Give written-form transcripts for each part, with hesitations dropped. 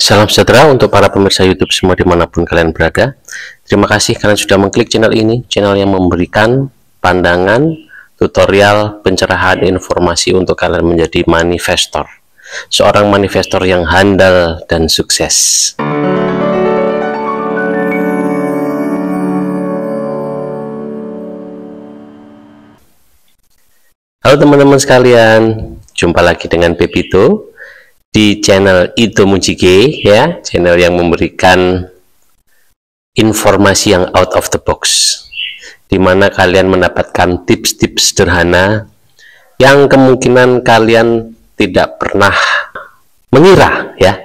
Salam sejahtera untuk para pemirsa YouTube semua dimanapun kalian berada. Terima kasih kalian sudah mengklik channel ini, channel yang memberikan pandangan, tutorial, pencerahan, informasi untuk kalian menjadi manifestor. Seorang manifestor yang handal dan sukses. Halo teman-teman sekalian, jumpa lagi dengan Pepito di channel Ito Mujige, ya, channel yang memberikan informasi yang out of the box, di mana kalian mendapatkan tips-tips sederhana yang kemungkinan kalian tidak pernah mengira, ya,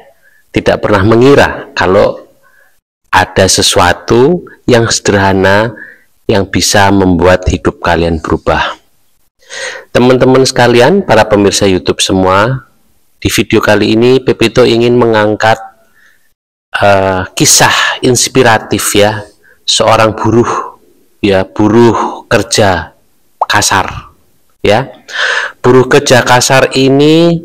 tidak pernah mengira kalau ada sesuatu yang sederhana yang bisa membuat hidup kalian berubah. Teman-teman sekalian, para pemirsa YouTube semua, di video kali ini Pepito ingin mengangkat kisah inspiratif, ya, seorang buruh, ya, buruh kerja kasar, ya. Buruh kerja kasar ini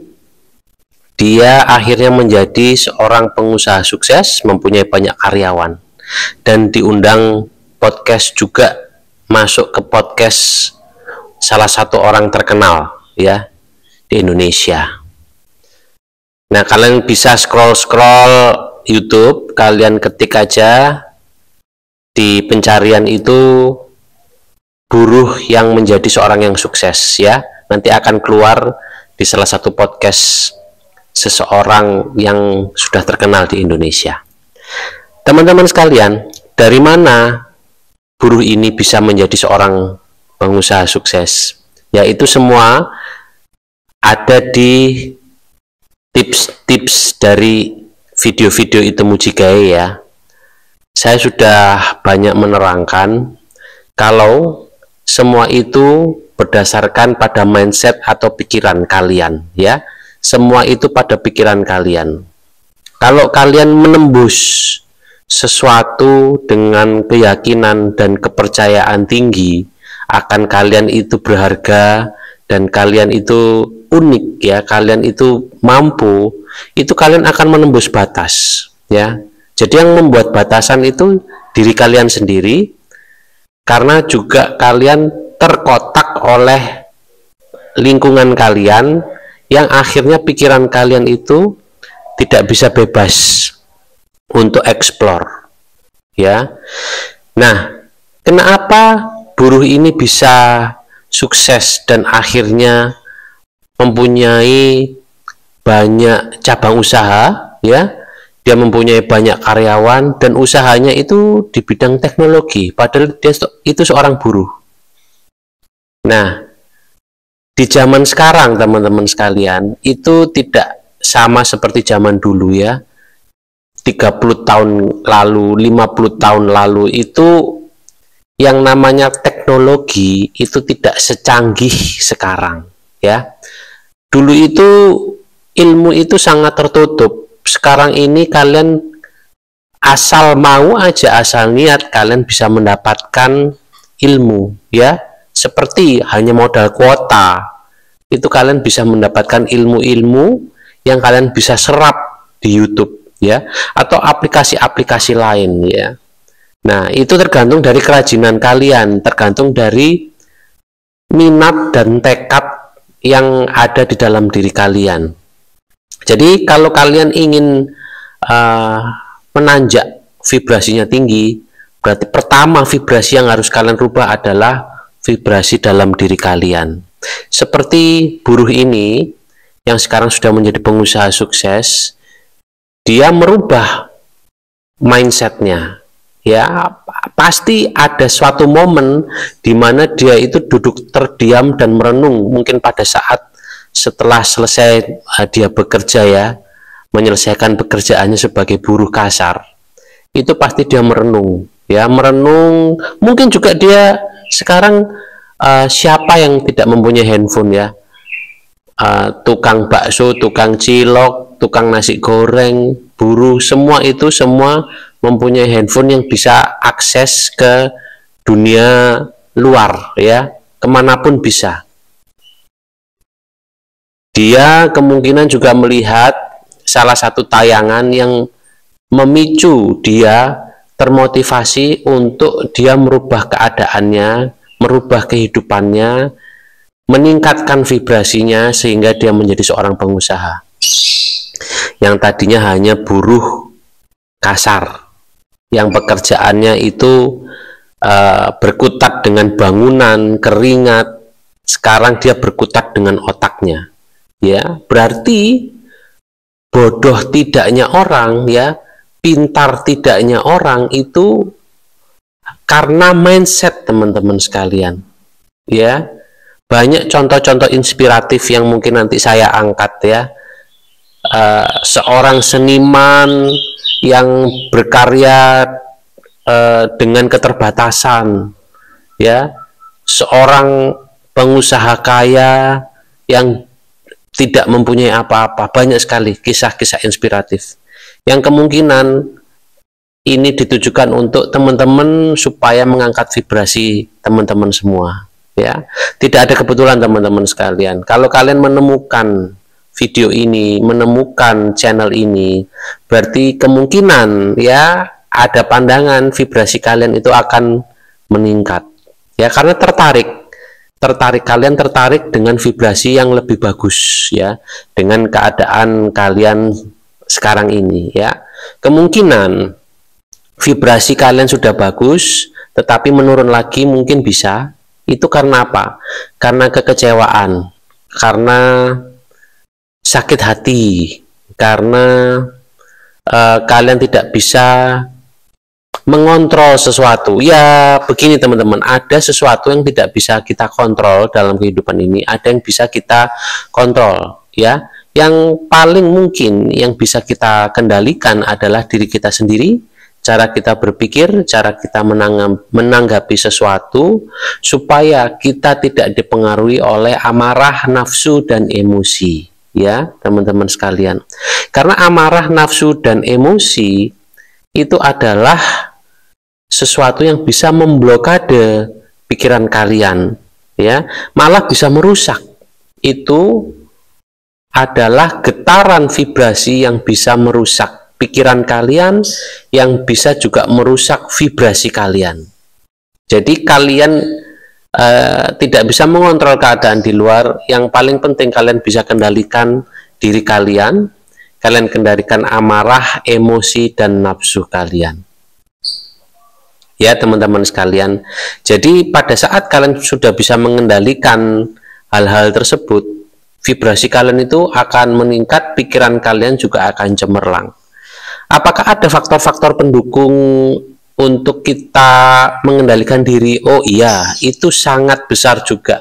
dia akhirnya menjadi seorang pengusaha sukses, mempunyai banyak karyawan, dan diundang podcast juga, masuk ke podcast salah satu orang terkenal, ya, di Indonesia. Nah, kalian bisa scroll YouTube, kalian ketik aja di pencarian itu buruh yang menjadi seorang yang sukses, ya. Nanti akan keluar di salah satu podcast seseorang yang sudah terkenal di Indonesia. Teman-teman sekalian, dari mana buruh ini bisa menjadi seorang pengusaha sukses? Yaitu semua ada di tips-tips dari video-video Ito Mujige, ya. Saya sudah banyak menerangkan kalau semua itu berdasarkan pada mindset atau pikiran kalian, ya. Semua itu pada pikiran kalian. Kalau kalian menembus sesuatu dengan keyakinan dan kepercayaan tinggi akan kalian itu berharga dan kalian itu unik, ya, kalian itu mampu, itu kalian akan menembus batas, ya. Jadi yang membuat batasan itu diri kalian sendiri, karena juga kalian terkotak oleh lingkungan kalian yang akhirnya pikiran kalian itu tidak bisa bebas untuk eksplor, ya. Nah, kenapa buruh ini bisa sukses dan akhirnya mempunyai banyak cabang usaha, ya, dia mempunyai banyak karyawan dan usahanya itu di bidang teknologi, padahal dia itu seorang buruh. Nah, di zaman sekarang teman-teman sekalian itu tidak sama seperti zaman dulu, ya. 30 tahun lalu, 50 tahun lalu itu yang namanya teknologi itu tidak secanggih sekarang, ya. Dulu itu ilmu itu sangat tertutup. Sekarang ini kalian asal mau aja, asal niat, kalian bisa mendapatkan ilmu, ya. Seperti hanya modal kuota, itu kalian bisa mendapatkan ilmu-ilmu yang kalian bisa serap di YouTube, ya, atau aplikasi-aplikasi lain, ya. Nah, itu tergantung dari kerajinan kalian, tergantung dari minat dan tekad yang ada di dalam diri kalian. Jadi kalau kalian ingin menanjak vibrasinya tinggi, berarti pertama vibrasi yang harus kalian rubah adalah vibrasi dalam diri kalian. Seperti buruh ini yang sekarang sudah menjadi pengusaha sukses, dia merubah mindsetnya, ya. Pasti ada suatu momen di mana dia itu duduk terdiam dan merenung, mungkin pada saat setelah selesai dia bekerja, ya, menyelesaikan pekerjaannya sebagai buruh kasar, itu pasti dia merenung, ya, merenung. Mungkin juga dia sekarang siapa yang tidak mempunyai handphone, ya, tukang bakso, tukang cilok, tukang nasi goreng, buruh, semua itu semua mempunyai handphone yang bisa akses ke dunia luar, ya, kemanapun bisa. Dia kemungkinan juga melihat salah satu tayangan yang memicu dia termotivasi untuk dia merubah keadaannya, merubah kehidupannya, meningkatkan vibrasinya sehingga dia menjadi seorang pengusaha yang tadinya hanya buruh kasar, yang pekerjaannya itu berkutat dengan bangunan, keringat. Sekarang dia berkutat dengan otaknya, ya. Berarti bodoh tidaknya orang, ya, pintar tidaknya orang itu karena mindset, teman-teman sekalian, ya. Banyak contoh-contoh inspiratif yang mungkin nanti saya angkat, ya. Seorang seniman yang berkarya dengan keterbatasan, ya. Seorang pengusaha kaya yang tidak mempunyai apa-apa. Banyak sekali kisah-kisah inspiratif yang kemungkinan ini ditujukan untuk teman-teman supaya mengangkat vibrasi teman-teman semua, ya. Tidak ada kebetulan, teman-teman sekalian. Kalau kalian menemukan video ini, menemukan channel ini, berarti kemungkinan, ya, ada pandangan vibrasi kalian itu akan meningkat, ya, karena kalian tertarik dengan vibrasi yang lebih bagus, ya, dengan keadaan kalian sekarang ini, ya. Kemungkinan vibrasi kalian sudah bagus tetapi menurun lagi mungkin bisa. Itu karena apa? Karena kekecewaan, karena sakit hati, karena kalian tidak bisa mengontrol sesuatu. Ya, begini teman-teman, ada sesuatu yang tidak bisa kita kontrol dalam kehidupan ini, ada yang bisa kita kontrol, ya. Yang paling mungkin yang bisa kita kendalikan adalah diri kita sendiri, cara kita berpikir, cara kita menanggapi sesuatu, supaya kita tidak dipengaruhi oleh amarah, nafsu, dan emosi, ya, teman-teman sekalian. Karena amarah, nafsu, dan emosi itu adalah sesuatu yang bisa memblokade pikiran kalian, ya, malah bisa merusak. Itu adalah getaran vibrasi yang bisa merusak pikiran kalian, yang bisa juga merusak vibrasi kalian. Jadi kalian tidak bisa mengontrol keadaan di luar. Yang paling penting kalian bisa kendalikan diri kalian. Kalian kendalikan amarah, emosi, dan nafsu kalian, ya, teman-teman sekalian. Jadi pada saat kalian sudah bisa mengendalikan hal-hal tersebut, vibrasi kalian itu akan meningkat, pikiran kalian juga akan cemerlang. Apakah ada faktor-faktor pendukung untuk kita mengendalikan diri? Oh iya, itu sangat besar juga,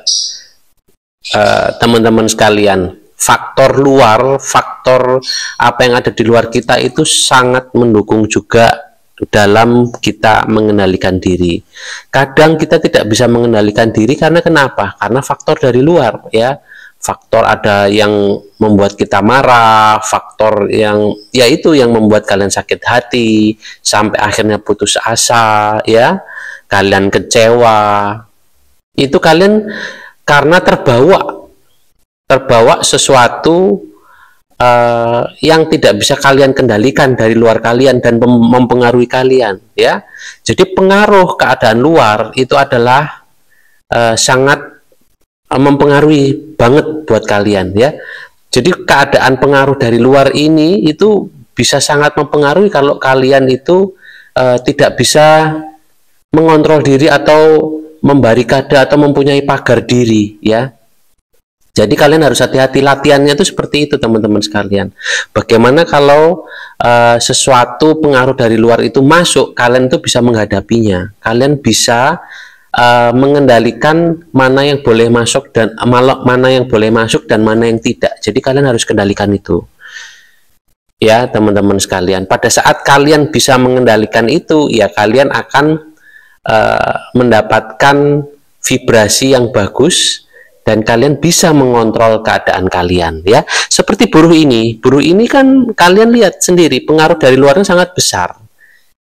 teman-teman sekalian. Faktor luar, faktor apa yang ada di luar kita itu sangat mendukung juga dalam kita mengendalikan diri. Kadang kita tidak bisa mengendalikan diri karena kenapa? Karena faktor dari luar, ya. Faktor ada yang membuat kita marah, faktor yang yaitu yang membuat kalian sakit hati sampai akhirnya putus asa, ya. Kalian kecewa. Itu kalian karena terbawa sesuatu yang tidak bisa kalian kendalikan dari luar kalian dan mempengaruhi kalian, ya. Jadi pengaruh keadaan luar itu adalah sangat mempengaruhi banget buat kalian, ya. Jadi keadaan pengaruh dari luar ini itu bisa sangat mempengaruhi kalau kalian itu tidak bisa mengontrol diri atau membarikade atau mempunyai pagar diri, ya. Jadi kalian harus hati-hati, latihannya itu seperti itu, teman-teman sekalian. Bagaimana kalau sesuatu pengaruh dari luar itu masuk, kalian itu bisa menghadapinya. Kalian bisa mengendalikan mana yang boleh masuk dan mana yang boleh masuk dan mana yang tidak. Jadi kalian harus kendalikan itu, ya, teman-teman sekalian. Pada saat kalian bisa mengendalikan itu, ya, kalian akan mendapatkan vibrasi yang bagus dan kalian bisa mengontrol keadaan kalian, ya. Seperti buruh ini kan kalian lihat sendiri, pengaruh dari luarnya sangat besar.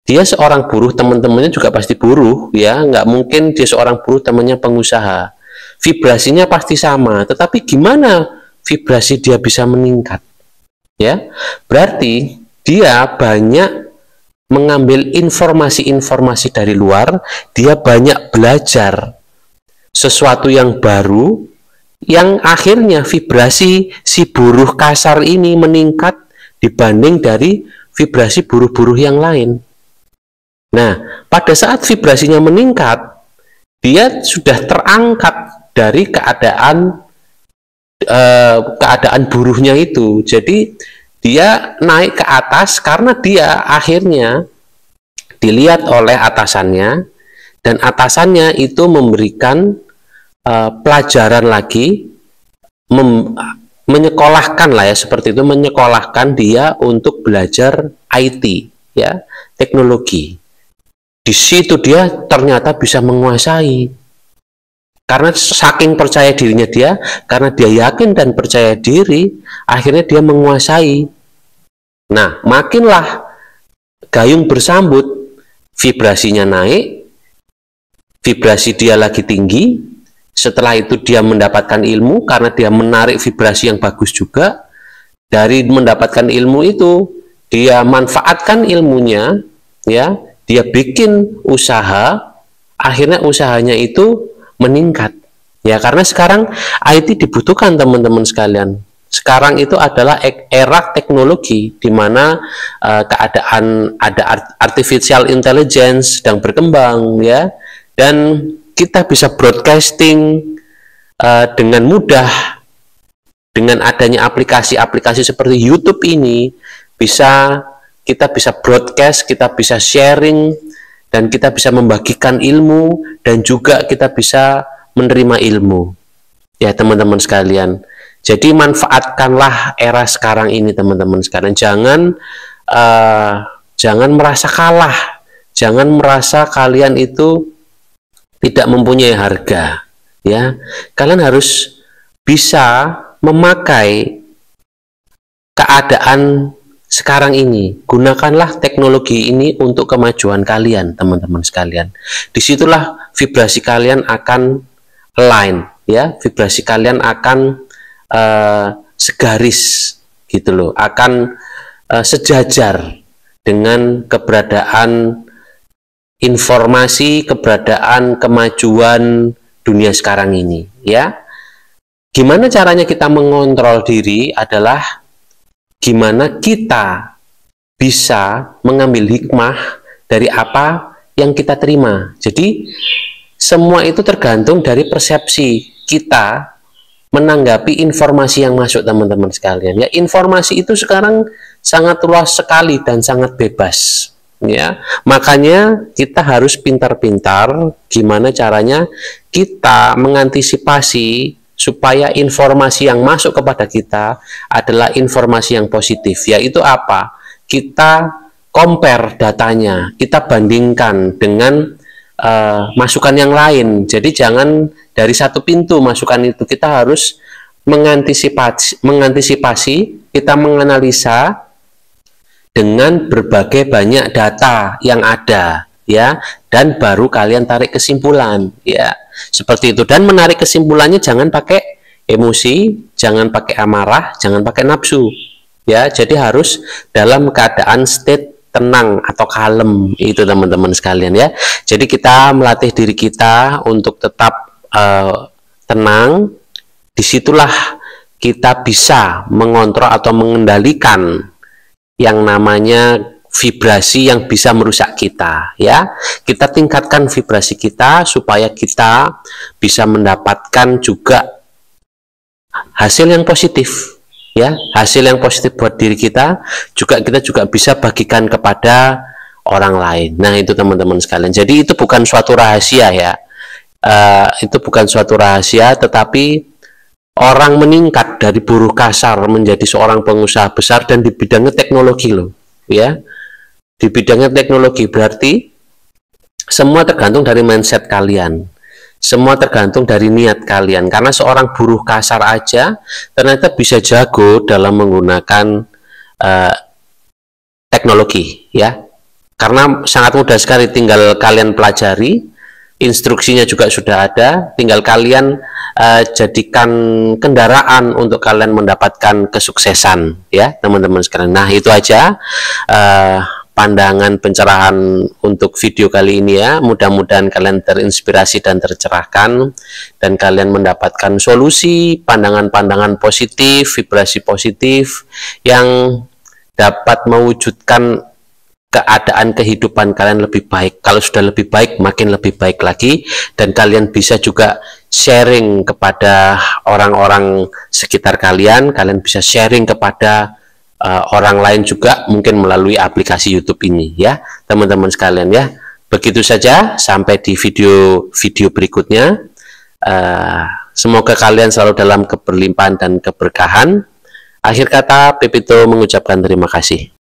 Dia seorang buruh, teman-temannya juga pasti buruh, ya. Nggak mungkin dia seorang buruh temannya pengusaha. Vibrasinya pasti sama, tetapi gimana vibrasi dia bisa meningkat? ya. Berarti dia banyak mengambil informasi-informasi dari luar, dia banyak belajar sesuatu yang baru, yang akhirnya vibrasi si buruh kasar ini meningkat dibanding dari vibrasi buruh-buruh yang lain. Nah, pada saat vibrasinya meningkat, dia sudah terangkat dari keadaan buruhnya itu. Jadi dia naik ke atas karena dia akhirnya dilihat oleh atasannya, dan atasannya itu memberikan pelajaran lagi, menyekolahkan lah ya, seperti itu, menyekolahkan dia untuk belajar IT, ya, teknologi. Di situ dia ternyata bisa menguasai, karena saking percaya dirinya dia, karena dia yakin dan percaya diri, akhirnya dia menguasai. Nah, makinlah gayung bersambut, vibrasinya naik, vibrasi dia lagi tinggi. Setelah itu dia mendapatkan ilmu, karena dia menarik vibrasi yang bagus juga. Dari mendapatkan ilmu itu, dia manfaatkan ilmunya, ya, dia bikin usaha, akhirnya usahanya itu meningkat, ya, karena sekarang IT dibutuhkan teman-teman sekalian. Sekarang itu adalah era teknologi, di mana keadaan ada artificial intelligence sedang berkembang, ya, dan kita bisa broadcasting dengan mudah dengan adanya aplikasi-aplikasi seperti YouTube ini. Kita bisa broadcast, kita bisa sharing, dan kita bisa membagikan ilmu, dan juga kita bisa menerima ilmu, ya teman-teman sekalian. Jadi manfaatkanlah era sekarang ini teman-teman sekalian. Jangan merasa kalah, jangan merasa kalian itu tidak mempunyai harga, ya. Kalian harus bisa memakai keadaan sekarang ini. Gunakanlah teknologi ini untuk kemajuan kalian, teman-teman sekalian. Disitulah vibrasi kalian akan align, ya, vibrasi kalian akan segaris, gitu loh, akan sejajar dengan keberadaan informasi, keberadaan kemajuan dunia sekarang ini, ya. Gimana caranya kita mengontrol diri adalah gimana kita bisa mengambil hikmah dari apa yang kita terima. Jadi semua itu tergantung dari persepsi kita menanggapi informasi yang masuk, teman-teman sekalian, ya. Informasi itu sekarang sangat luas sekali dan sangat bebas, ya. Makanya kita harus pintar-pintar gimana caranya kita mengantisipasi supaya informasi yang masuk kepada kita adalah informasi yang positif. Yaitu apa? Kita compare datanya, kita bandingkan dengan masukan yang lain. Jadi jangan dari satu pintu masukan itu, kita harus mengantisipasi, kita menganalisa dengan berbagai banyak data yang ada, ya, dan baru kalian tarik kesimpulan, ya, seperti itu. Dan menarik kesimpulannya jangan pakai emosi, jangan pakai amarah, jangan pakai nafsu, ya. Jadi harus dalam keadaan state tenang atau kalem, itu teman-teman sekalian, ya. Jadi kita melatih diri kita untuk tetap tenang. Disitulah kita bisa mengontrol atau mengendalikan yang namanya vibrasi yang bisa merusak kita, ya. Kita tingkatkan vibrasi kita supaya kita bisa mendapatkan juga hasil yang positif, ya, hasil yang positif buat diri kita, kita juga bisa bagikan kepada orang lain. Nah, itu teman-teman sekalian. Jadi itu bukan suatu rahasia, ya. Itu bukan suatu rahasia, tetapi orang meningkat dari buruh kasar menjadi seorang pengusaha besar, dan di bidangnya teknologi loh, ya. Di bidangnya teknologi, berarti semua tergantung dari mindset kalian. Semua tergantung dari niat kalian. Karena seorang buruh kasar aja ternyata bisa jago dalam menggunakan teknologi, ya. Karena sangat mudah sekali, tinggal kalian pelajari, instruksinya juga sudah ada, tinggal kalian jadikan kendaraan untuk kalian mendapatkan kesuksesan, ya teman-teman sekalian. Nah, itu aja pandangan pencerahan untuk video kali ini ya. Mudah-mudahan kalian terinspirasi dan tercerahkan, dan kalian mendapatkan solusi, pandangan-pandangan positif, vibrasi positif yang dapat mewujudkan keadaan kehidupan kalian lebih baik. Kalau sudah lebih baik, makin lebih baik lagi, dan kalian bisa juga sharing kepada orang-orang sekitar kalian. Kalian bisa sharing kepada orang lain juga, mungkin melalui aplikasi YouTube ini ya, teman-teman sekalian ya. Begitu saja, sampai di video berikutnya. Semoga kalian selalu dalam keberlimpahan dan keberkahan. Akhir kata, Pepito mengucapkan terima kasih.